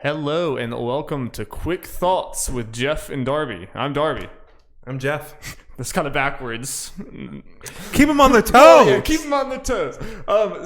Hello and welcome to Quick Thoughts with Jeff and Darby. I'm Darby. I'm Jeff. That's kind of backwards. Keep them on the toes. Oh, yeah, keep them on the toes.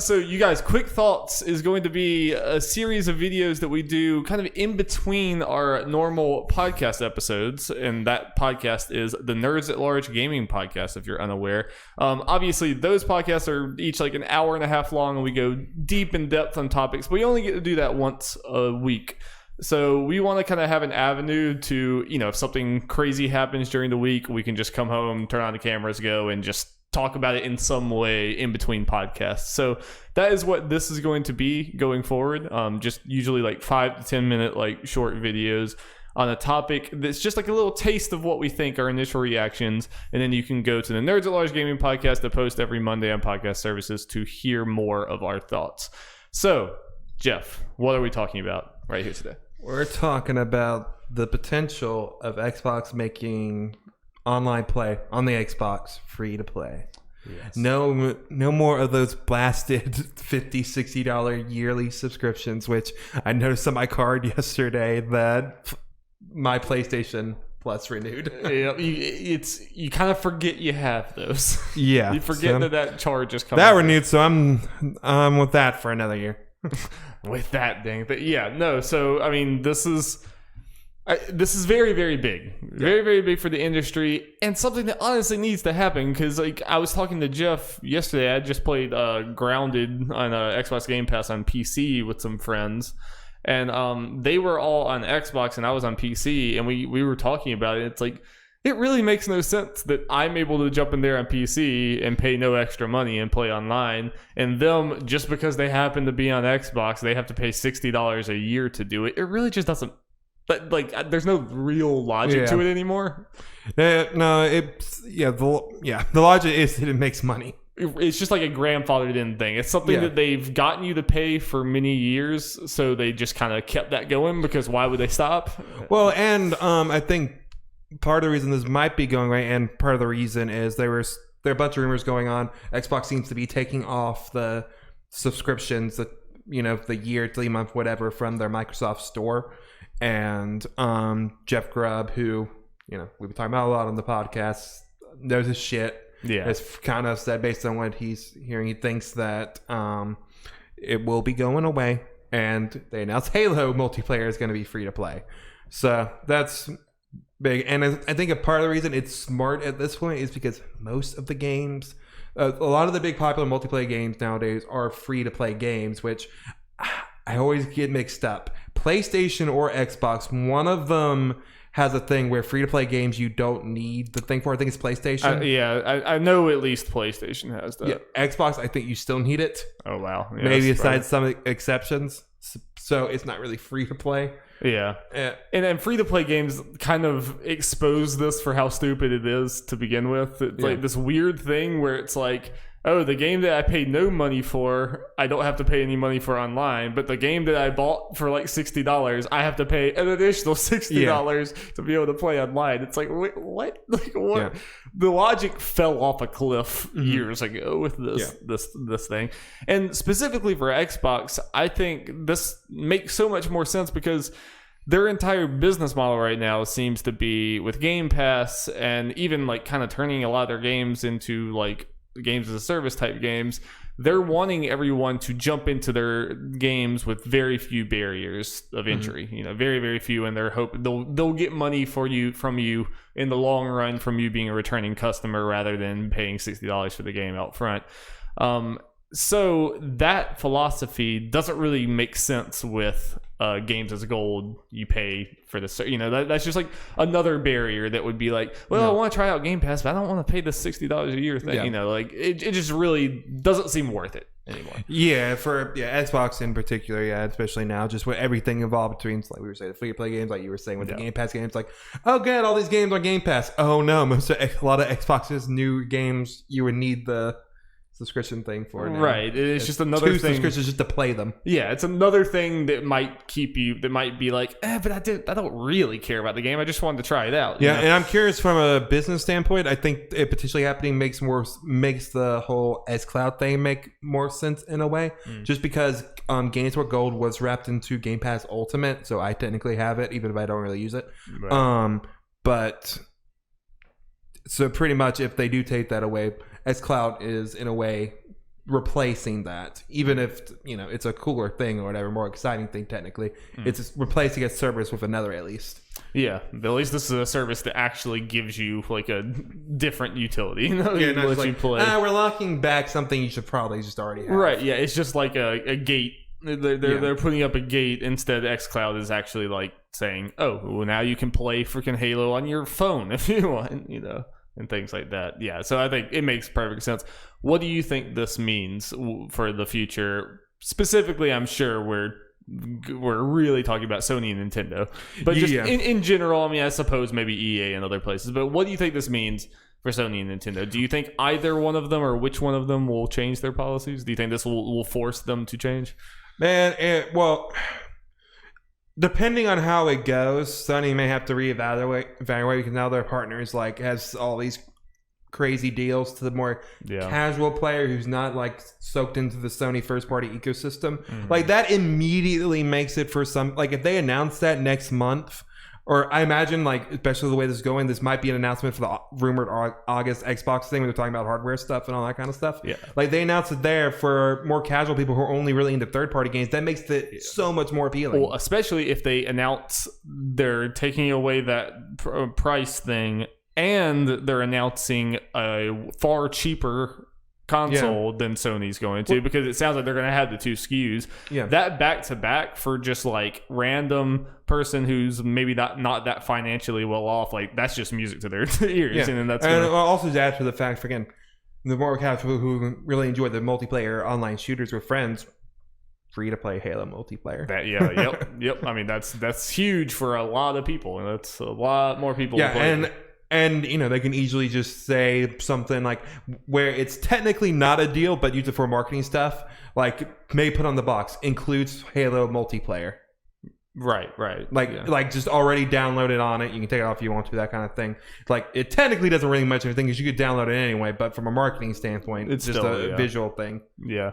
So you guys, Quick Thoughts is going to be a series of videos that we do kind of in between our normal podcast episodes. And that podcast is the Nerds at Large Gaming Podcast, if you're unaware. Obviously, those podcasts are each like an hour and a half long, and we go deep in depth on topics. But we only get to do that once a week. So we want to kind of have an avenue to, if something crazy happens during the week, we can just come home, turn on the cameras, go and just talk about it in some way in between podcasts. So that is what this is going to be going forward. Just usually like 5 to 10 minute like short videos on a topic that's just like a little taste of what we think, our initial reactions. And then you can go to the Nerds at Large Gaming Podcast that post every Monday on podcast services to hear more of our thoughts. So, Jeff, what are we talking about right here today? We're talking about the potential of Xbox making online play on the Xbox free to play. Yes. No more of those blasted $50, $60 yearly subscriptions, which I noticed on my card yesterday that my PlayStation Plus renewed. Yeah, you kind of forget you have those. Yeah. You forget that charge is coming. That renewed, so I'm with that for another year. With that, dang. But yeah, no. So I mean, this is very, very big, very, very big for the industry, and something that honestly needs to happen. Because like I was talking to Jeff yesterday, I just played Grounded on Xbox Game Pass on PC with some friends, and they were all on Xbox and I was on PC, and we were talking about it. It's like, it really makes no sense that I'm able to jump in there on PC and pay no extra money and play online, and them, just because they happen to be on Xbox, they have to pay $60 a year to do it. It really just doesn't. But like, there's no real logic to it anymore. The logic is that it makes money. It's just like a grandfathered in thing. It's something that they've gotten you to pay for many years, so they just kind of kept that going, because why would they stop? Well, and I think part of the reason this might be going right, and part of the reason is there are a bunch of rumors going on. Xbox seems to be taking off the subscriptions, the year, 3 month, whatever, from their Microsoft store. And Jeff Grubb, who we've been talking about a lot on the podcast, knows his shit. Yeah, has kind of said, based on what he's hearing, he thinks that it will be going away. And they announced Halo multiplayer is going to be free to play. So that's big. And I think a part of the reason it's smart at this point is because most of the games, a lot of the big popular multiplayer games nowadays are free to play games, which I always get mixed up. PlayStation or Xbox, one of them has a thing where free to play games you don't need the thing for. I think it's PlayStation. I know at least PlayStation has that. Yeah, Xbox, I think you still need it. Oh wow. Yeah, maybe aside some exceptions. So it's not really free to play. Yeah. And free to play games kind of expose this for how stupid it is to begin with. It's like this weird thing where it's like, oh, the game that I paid no money for, I don't have to pay any money for online. But the game that I bought for like $60, I have to pay an additional $60 to be able to play online. It's like, wait, what? Like, what? Yeah. The logic fell off a cliff years ago with this thing. And specifically for Xbox, I think this makes so much more sense because their entire business model right now seems to be with Game Pass, and even like kind of turning a lot of their games into like games as a service type games. They're wanting everyone to jump into their games with very few barriers of entry. Very, very few, and they're hoping they'll get money from you in the long run from you being a returning customer rather than paying $60 for the game out front. So that philosophy doesn't really make sense with games as gold. You pay for the that's just like another barrier that would be like, well, I want to try out Game Pass, but I don't want to pay the $60 a year thing. Like it just really doesn't seem worth it anymore. For Xbox in particular, especially now, just with everything involved between, like we were saying, the free to play games, like you were saying with the Game Pass games, like, oh god, all these games on Game Pass. Oh no, a lot of Xbox's new games you would need the subscription thing for now. Right. It's just another two thing. subscriptions just to play them. Yeah, it's another thing that might be like, but I don't really care about the game. I just wanted to try it out. Yeah, and I'm curious from a business standpoint. I think it potentially happening makes the whole xCloud thing make more sense in a way. Just because Games World Gold was wrapped into Game Pass Ultimate, so I technically have it, even if I don't really use it. Right. But so pretty much, if they do take that away, xCloud is in a way replacing that, even if it's a cooler thing or whatever, more exciting thing technically. It's replacing a service with another, at least. Yeah, but at least this is a service that actually gives you like a different utility. Let you play. We're locking back something you should probably just already have. Right? Yeah, it's just like a gate. They're putting up a gate instead. xCloud is actually like saying, "Oh, well, now you can play freaking Halo on your phone if you want," and things like that. Yeah, so I think it makes perfect sense. What do you think this means for the future? Specifically, I'm sure we're really talking about Sony and Nintendo, but just in general, I mean, I suppose maybe EA and other places. But what do you think this means for Sony and Nintendo? Do you think either one of them or which one of them will change their policies? Do you think this will force them to change? Man, well, depending on how it goes, Sony may have to reevaluate because now their partners has all these crazy deals to the more casual player who's not like soaked into the Sony first party ecosystem. Like that immediately makes it for some, like if they announce that next month, or I imagine like, especially the way this is going, this might be an announcement for the rumored August Xbox thing when they're talking about hardware stuff and all that kind of stuff. Yeah. Like they announced it there for more casual people who are only really into third party games. That makes it so much more appealing. Well, especially if they announce they're taking away that price thing and they're announcing a far cheaper console than Sony's going to, because it sounds like they're going to have the two SKUs. Yeah. That back to back for just like random person who's maybe not that financially well off, like that's just music to their ears. Yeah. And also to add to the fact, again, the more casual who really enjoy the multiplayer online shooters with friends, free to play Halo multiplayer. Yep. I mean that's huge for a lot of people, and that's a lot more people. Yeah, and they can easily just say something like where it's technically not a deal, but use it for marketing stuff. Like may put on the box includes Halo multiplayer. Right. Like just already downloaded on it. You can take it off if you want to, that kind of thing. Like it technically doesn't really much of anything because you could download it anyway. But from a marketing standpoint, it's just a visual thing. Yeah.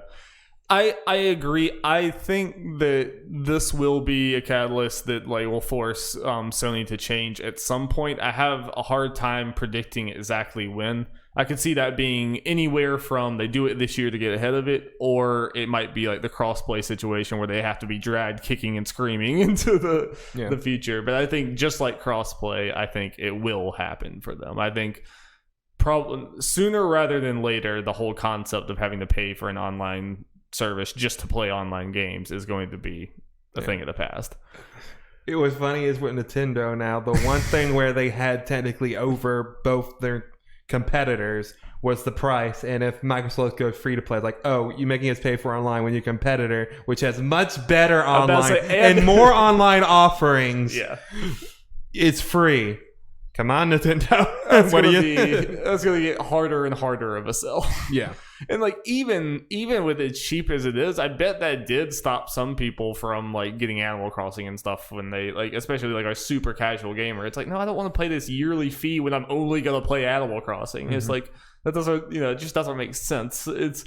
I agree. I think that this will be a catalyst that will force Sony to change at some point. I have a hard time predicting exactly when. I could see that being anywhere from they do it this year to get ahead of it, or it might be like the crossplay situation where they have to be dragged kicking and screaming into the future. But I think just like crossplay, I think it will happen for them. I think probably sooner rather than later, the whole concept of having to pay for an online service just to play online games is going to be a thing of the past. It was funny is with Nintendo now, the one thing where they had technically over both their competitors was the price. And if Microsoft goes free to play, like, oh, you're making us pay for online when your competitor, which has much better online and more online offerings, it's free. Come on, Nintendo. That's going to get harder and harder of a sell. Yeah. And like even with as cheap as it is, I bet that did stop some people from like getting Animal Crossing and stuff when they especially like a super casual gamer. It's like, no, I don't want to pay this yearly fee when I'm only going to play Animal Crossing. It's like that doesn't it just doesn't make sense. It's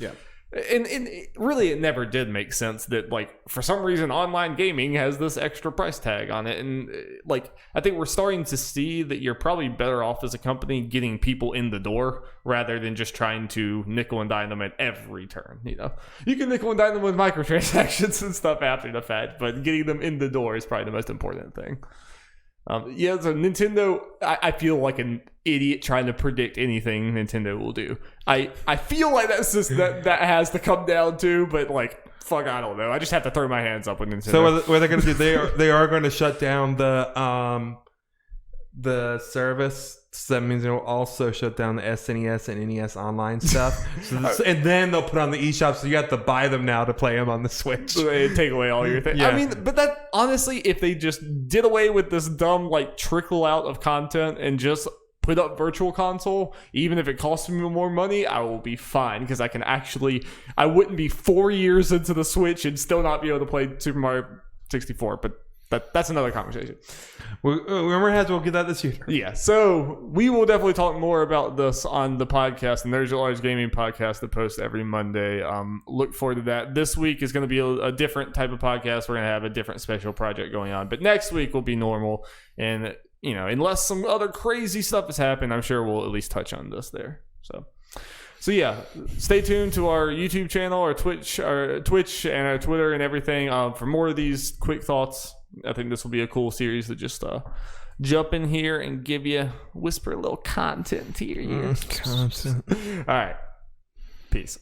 And really, it never did make sense that, like, for some reason, online gaming has this extra price tag on it. And, like, I think we're starting to see that you're probably better off as a company getting people in the door rather than just trying to nickel and dime them at every turn. You can nickel and dime them with microtransactions and stuff after the fact, but getting them in the door is probably the most important thing. So Nintendo, I feel like an idiot trying to predict anything Nintendo will do. I feel like that's just that has to come down to, but like, fuck, I don't know. I just have to throw my hands up with Nintendo. So what are they going to do? They are going to shut down the service. So that means they'll also shut down the SNES and NES online stuff. And then they'll put on the eShop, so you have to buy them now to play them on the Switch. So they take away all your things. Yeah. I mean, but that honestly, if they just did away with this dumb like trickle out of content and just put up Virtual Console, even if it costs me more money, I will be fine because I wouldn't be 4 years into the Switch and still not be able to play Super Mario 64. But that's another conversation. Rumor has we'll get that this year. Yeah, so we will definitely talk more about this on the podcast, and there's a large gaming podcast that posts every Monday. Look forward to that. This week is going to be a different type of podcast. We're going to have a different special project going on, but next week will be normal. And unless some other crazy stuff has happened, I'm sure we'll at least touch on this there. So yeah, stay tuned to our YouTube channel, our Twitch, and our Twitter and everything for more of these quick thoughts. I think this will be a cool series to just jump in here and whisper a little content to your ears. Content. All right. Peace.